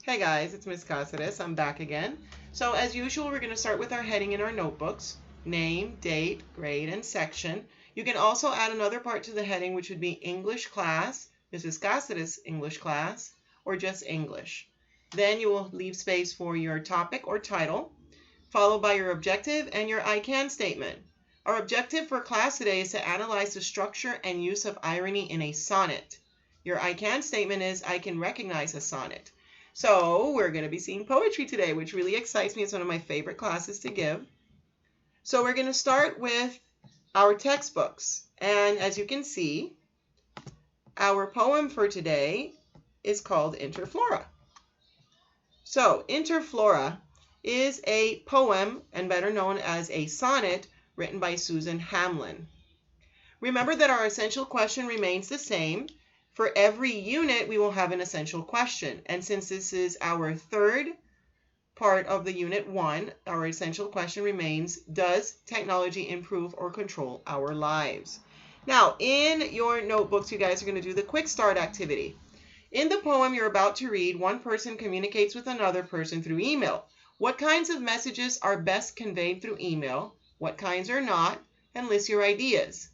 Hey guys, it's Miss Cáceres. I'm back again. So as usual, we're going to start with our heading in our notebooks. Name, date, grade, and section. You can also add another part to the heading, which would be English class, Mrs. Cáceres English class, or just English. Then you will leave space for your topic or title, followed by your objective and your I can statement. Our objective for class today is to analyze the structure and use of irony in a sonnet. Your I can statement is, I can recognize a sonnet. So we're going to be seeing poetry today, which really excites me. It's one of my favorite classes to give. So we're going to start with our textbooks. And as you can see, our poem for today is called Interflora. So Interflora is a poem, and better known as a sonnet, written by Susan Hamlin. Remember that our essential question remains the same. For every unit, we will have an essential question. And since this is our third part of the unit 1, our essential question remains, does technology improve or control our lives? Now, in your notebooks, you guys are going to do the quick start activity. In the poem you're about to read, one person communicates with another person through email. What kinds of messages are best conveyed through email? What kinds are not? And list your ideas.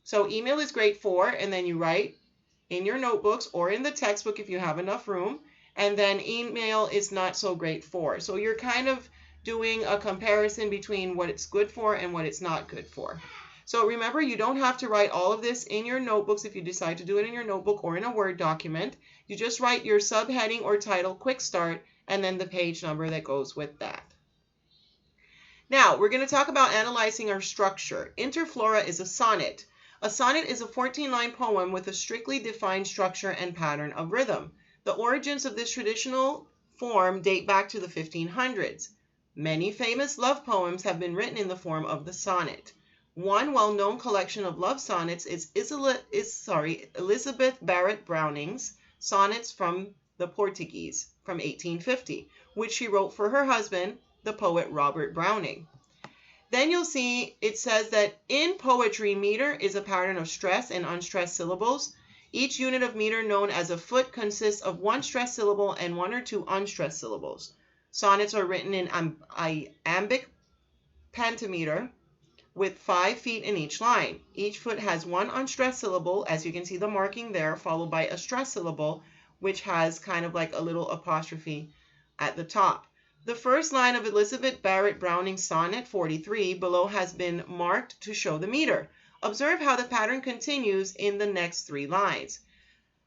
So email is great for, and then you write in your notebooks or in the textbook if you have enough room, and then email is not so great for. So you're kind of doing a comparison between what it's good for and what it's not good for. So remember, you don't have to write all of this in your notebooks if you decide to do it in your notebook or in a Word document. You just write your subheading or title, quick start, and then the page number that goes with that. Now, we're going to talk about analyzing our structure. Interflora is a sonnet. A sonnet is a 14-line poem with a strictly defined structure and pattern of rhythm. The origins of this traditional form date back to the 1500s. Many famous love poems have been written in the form of the sonnet. One well-known collection of love sonnets is Elizabeth Barrett Browning's Sonnets from the Portuguese from 1850, which she wrote for her husband, the poet Robert Browning. Then you'll see it says that in poetry, meter is a pattern of stressed and unstressed syllables. Each unit of meter, known as a foot, consists of one stressed syllable and one or two unstressed syllables. Sonnets are written in iambic pentameter with 5 feet in each line. Each foot has one unstressed syllable, as you can see the marking there, followed by a stressed syllable, which has kind of like a little apostrophe at the top. The first line of Elizabeth Barrett Browning's Sonnet 43 below has been marked to show the meter. Observe how the pattern continues in the next 3 lines.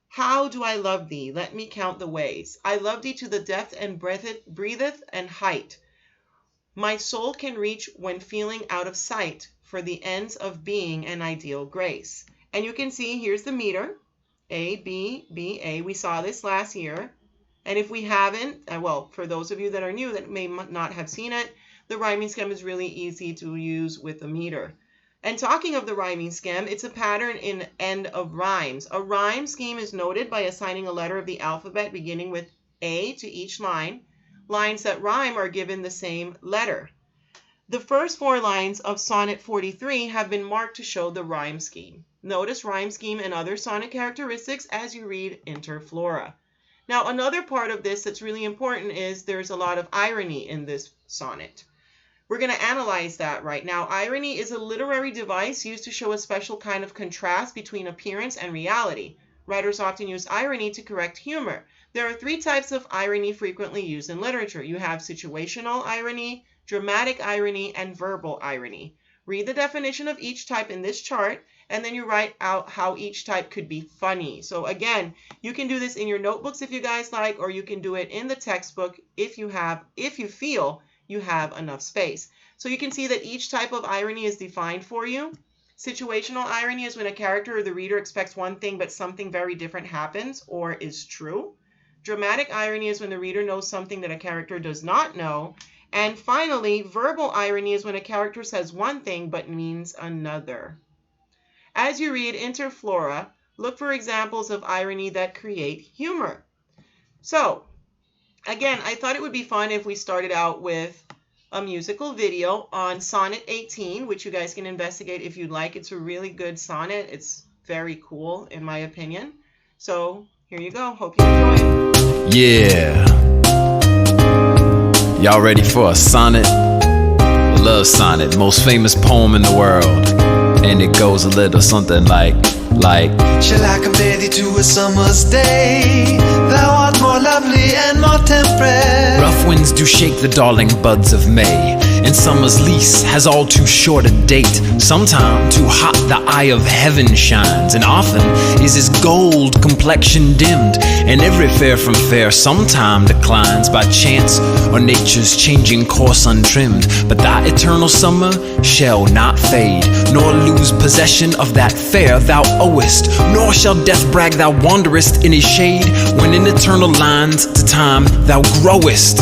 How do I love thee? Let me count the ways. I love thee to the depth and breatheth and height. My soul can reach when feeling out of sight, for the ends of being an ideal grace. And you can see here's the meter, A, B, B, A. We saw this last year. And if we haven't, well, for those of you that are new that may not have seen it, the rhyming scheme is really easy to use with the meter. And talking of the rhyming scheme, it's a pattern in end of rhymes. A rhyme scheme is noted by assigning a letter of the alphabet beginning with A to each line. Lines that rhyme are given the same letter. The first 4 lines of Sonnet 43 have been marked to show the rhyme scheme. Notice rhyme scheme and other sonnet characteristics as you read Interflora. Now, another part of this that's really important is there's a lot of irony in this sonnet. We're going to analyze that right now. Irony is a literary device used to show a special kind of contrast between appearance and reality. Writers often use irony to correct humor. There are 3 types of irony frequently used in literature. You have situational irony, dramatic irony, and verbal irony. Read the definition of each type in this chart, and then you write out how each type could be funny. So again, you can do this in your notebooks if you guys like, or you can do it in the textbook if you feel you have enough space. So you can see that each type of irony is defined for you. Situational irony is when a character or the reader expects one thing but something very different happens or is true. Dramatic irony is when the reader knows something that a character does not know. And finally, verbal irony is when a character says one thing but means another. As you read Interflora, look for examples of irony that create humor. So, again, I thought it would be fun if we started out with a musical video on Sonnet 18, which you guys can investigate if you'd like. It's a really good sonnet. It's very cool, in my opinion. So, here you go. Hope you enjoy. Yeah. Y'all ready for a sonnet? Love sonnet, most famous poem in the world. And it goes a little something like Shall I compare thee to a summer's day? Thou art more lovely and more temperate. rough winds do shake the darling buds of May, and summer's lease has all too short a date. Sometime too hot the eye of heaven shines, and often is his gold complexion dimmed. And every fair from fair sometime declines by chance or nature's changing course untrimmed. But thy eternal summer shall not fade, nor lose possession of that fair thou owest, nor shall death brag thou wanderest in his shade, when in eternal lines to time thou growest.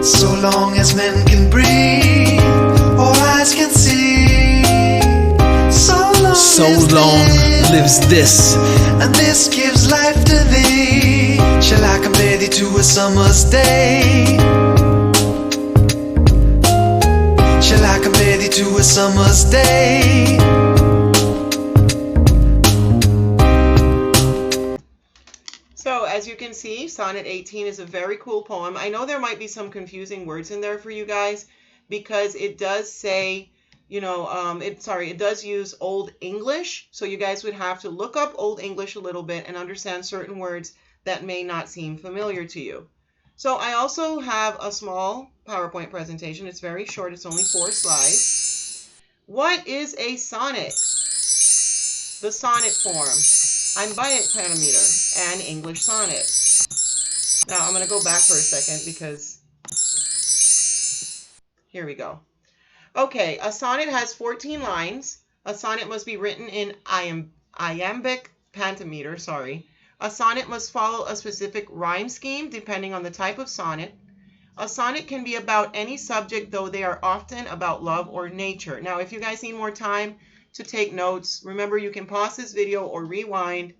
So long as men can breathe or eyes can see, so long lives this, and this gives life to thee. Shall I compare thee to a summer's day? Shall I compare thee to a summer's day? So as you can see, Sonnet 18 is a very cool poem. I know there might be some confusing words in there for you guys because it does say, it does use Old English. So you guys would have to look up Old English a little bit and understand certain words that may not seem familiar to you. So I also have a small PowerPoint presentation. It's very short. It's only 4 slides. What is a sonnet? The sonnet form, iambic pentameter, and English sonnet. Now I'm going to go back for a second because here we go. Okay, a sonnet has 14 lines. A sonnet must be written in iambic pentameter, A sonnet must follow a specific rhyme scheme depending on the type of sonnet. A sonnet can be about any subject, though they are often about love or nature. Now, if you guys need more time to take notes, remember you can pause this video or rewind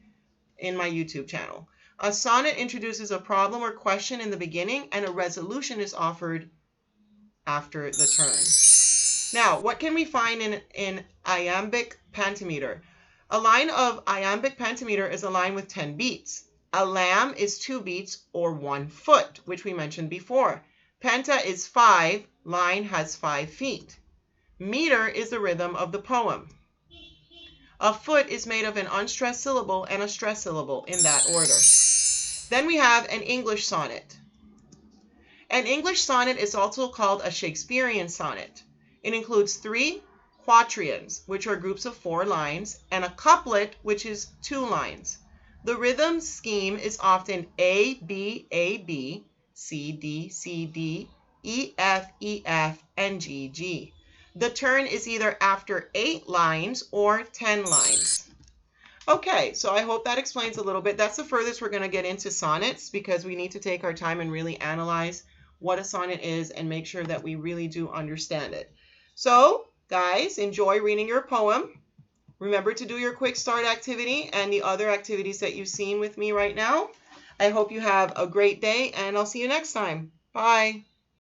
in my YouTube channel. A sonnet introduces a problem or question in the beginning, and a resolution is offered after the turn. Now, what can we find in iambic pentameter? A line of iambic pentameter is a line with 10 beats. A lamb is 2 beats or 1 foot, which we mentioned before. Penta is 5, line has 5 feet. Meter is the rhythm of the poem. A foot is made of an unstressed syllable and a stressed syllable in that order. Then we have an English sonnet. An English sonnet is also called a Shakespearean sonnet. It includes 3 quatrains, which are groups of 4 lines, and a couplet, which is 2 lines. The rhythm scheme is often A, B, A, B, C, D, C, D, E, F, E, F, and G, G. The turn is either after 8 lines or 10 lines. Okay, so I hope that explains a little bit. That's the furthest we're going to get into sonnets because we need to take our time and really analyze what a sonnet is and make sure that we really do understand it. So, guys, enjoy reading your poem. Remember to do your quick start activity and the other activities that you've seen with me right now. I hope you have a great day, and I'll see you next time. Bye.